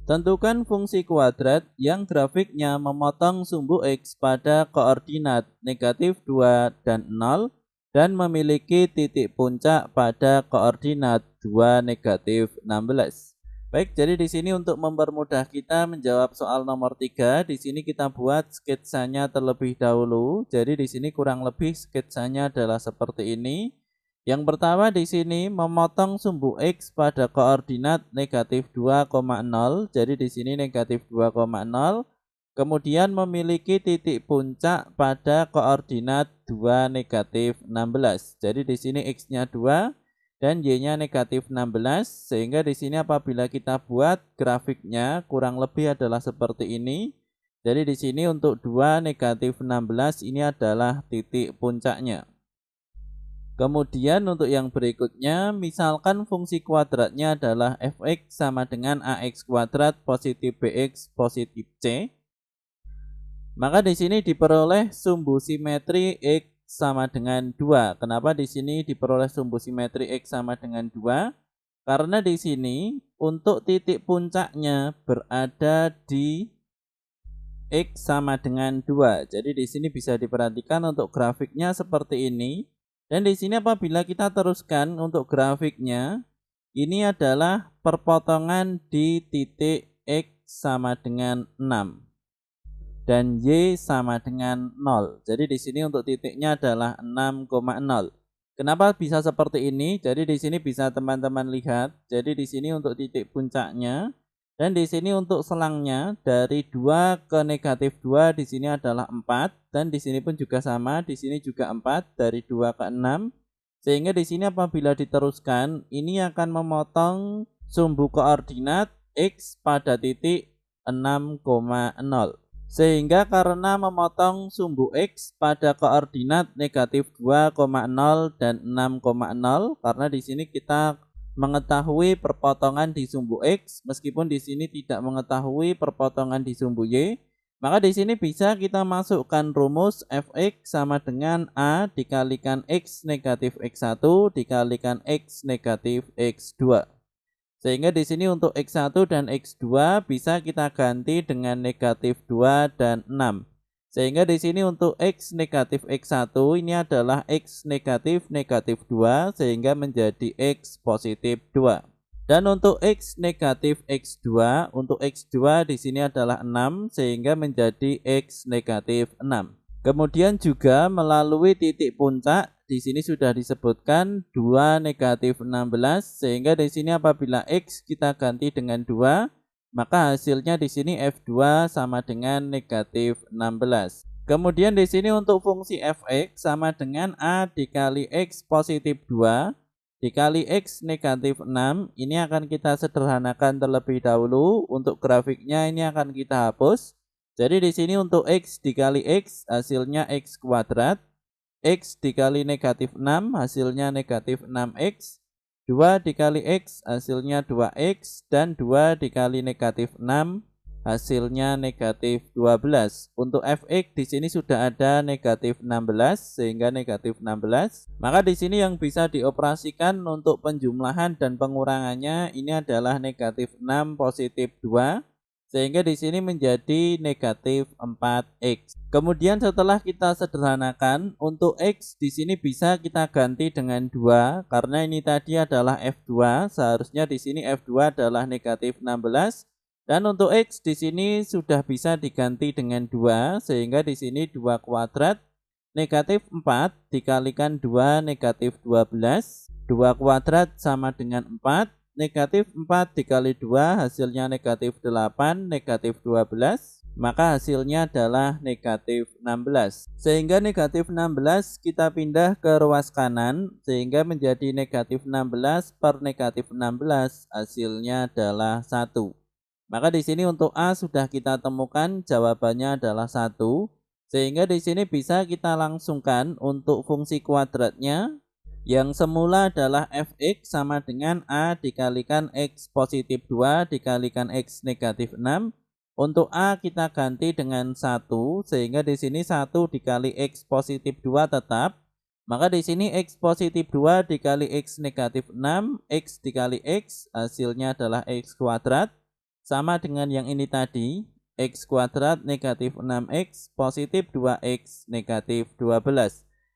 Tentukan fungsi kuadrat yang grafiknya memotong sumbu X pada koordinat negatif 2 dan 0 dan memiliki titik puncak pada koordinat 2 negatif 16. Baik, jadi di sini untuk mempermudah kita menjawab soal nomor 3, di sini kita buat sketsanya terlebih dahulu. Jadi di sini kurang lebih sketsanya adalah seperti ini. Yang pertama di sini memotong sumbu X pada koordinat negatif 2,0. Jadi di sini negatif 2,0. Kemudian memiliki titik puncak pada koordinat 2 negatif 16. Jadi di sini X-nya 2 dan Y-nya negatif 16. Sehingga di sini apabila kita buat grafiknya kurang lebih adalah seperti ini. Jadi di sini untuk 2 negatif 16 ini adalah titik puncaknya. Kemudian untuk yang berikutnya, misalkan fungsi kuadratnya adalah fx sama dengan ax kuadrat positif bx positif c. Maka di sini diperoleh sumbu simetri x sama dengan 2. Kenapa di sini diperoleh sumbu simetri x sama dengan 2? Karena di sini untuk titik puncaknya berada di x sama dengan 2. Jadi di sini bisa diperhatikan untuk grafiknya seperti ini. Dan di sini apabila kita teruskan untuk grafiknya, ini adalah perpotongan di titik X sama dengan 6 dan Y sama dengan 0. Jadi di sini untuk titiknya adalah 6,0. Kenapa bisa seperti ini? Jadi di sini bisa teman-teman lihat. Jadi di sini untuk titik puncaknya dan di sini untuk selangnya dari 2 ke negatif 2 di sini adalah 4 dan di sini pun juga sama, di sini juga 4 dari 2 ke 6. Sehingga di sini apabila diteruskan ini akan memotong sumbu koordinat X pada titik 6,0. Sehingga karena memotong sumbu X pada koordinat negatif 2,0 dan 6,0 karena di sini kita mengetahui perpotongan di sumbu X meskipun di sini tidak mengetahui perpotongan di sumbu Y, maka di sini bisa kita masukkan rumus fx sama dengan A dikalikan X negatif X1 dikalikan X negatif X2. Sehingga di sini untuk X1 dan X2 bisa kita ganti dengan negatif 2 dan 6. Sehingga di sini untuk X negatif X1 ini adalah X negatif negatif 2 sehingga menjadi X positif 2. Dan untuk X negatif X2, untuk X2 di sini adalah 6 sehingga menjadi X negatif 6. Kemudian juga melalui titik puncak di sini sudah disebutkan 2 negatif 16 sehingga di sini apabila X kita ganti dengan 2 maka hasilnya di sini F2 sama dengan negatif 16. Kemudian di sini untuk fungsi fx sama dengan A dikali X positif 2 dikali X negatif 6. Ini akan kita sederhanakan terlebih dahulu. Untuk grafiknya ini akan kita hapus. Jadi di sini untuk X dikali X hasilnya X kuadrat. X dikali negatif 6 hasilnya negatif 6X. 2 dikali X hasilnya 2X dan 2 dikali negatif 6 hasilnya negatif 12. Untuk fx di sini sudah ada negatif 16 sehingga negatif 16. Maka di sini yang bisa dioperasikan untuk penjumlahan dan pengurangannya ini adalah negatif 6 positif 2. Sehingga di sini menjadi negatif 4x. Kemudian setelah kita sederhanakan, untuk x di sini bisa kita ganti dengan 2 karena ini tadi adalah f2, seharusnya di sini f2 adalah negatif 16 dan untuk x di sini sudah bisa diganti dengan 2 sehingga di sini 2 kuadrat negatif 4 dikalikan 2 negatif 12, 2 kuadrat sama dengan 4. Negatif 4 dikali 2 hasilnya negatif 8, negatif 12, maka hasilnya adalah negatif 16. Sehingga negatif 16 kita pindah ke ruas kanan, sehingga menjadi negatif 16 per negatif 16, hasilnya adalah 1. Maka di sini untuk A sudah kita temukan jawabannya adalah 1, sehingga di sini bisa kita langsungkan untuk fungsi kuadratnya, yang semula adalah fx sama dengan A dikalikan X positif 2 dikalikan X negatif 6. Untuk A kita ganti dengan 1, sehingga di sini 1 dikali X positif 2 tetap. Maka di sini X positif 2 dikali X negatif 6, X dikali X, hasilnya adalah X kuadrat. Sama dengan yang ini tadi, X kuadrat negatif 6X positif 2X negatif 12.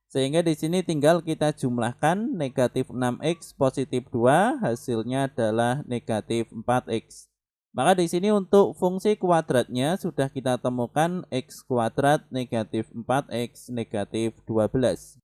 Sehingga di sini tinggal kita jumlahkan negatif 6X positif 2, hasilnya adalah negatif 4X. Maka di sini untuk fungsi kuadratnya sudah kita temukan X kuadrat negatif 4X negatif 12.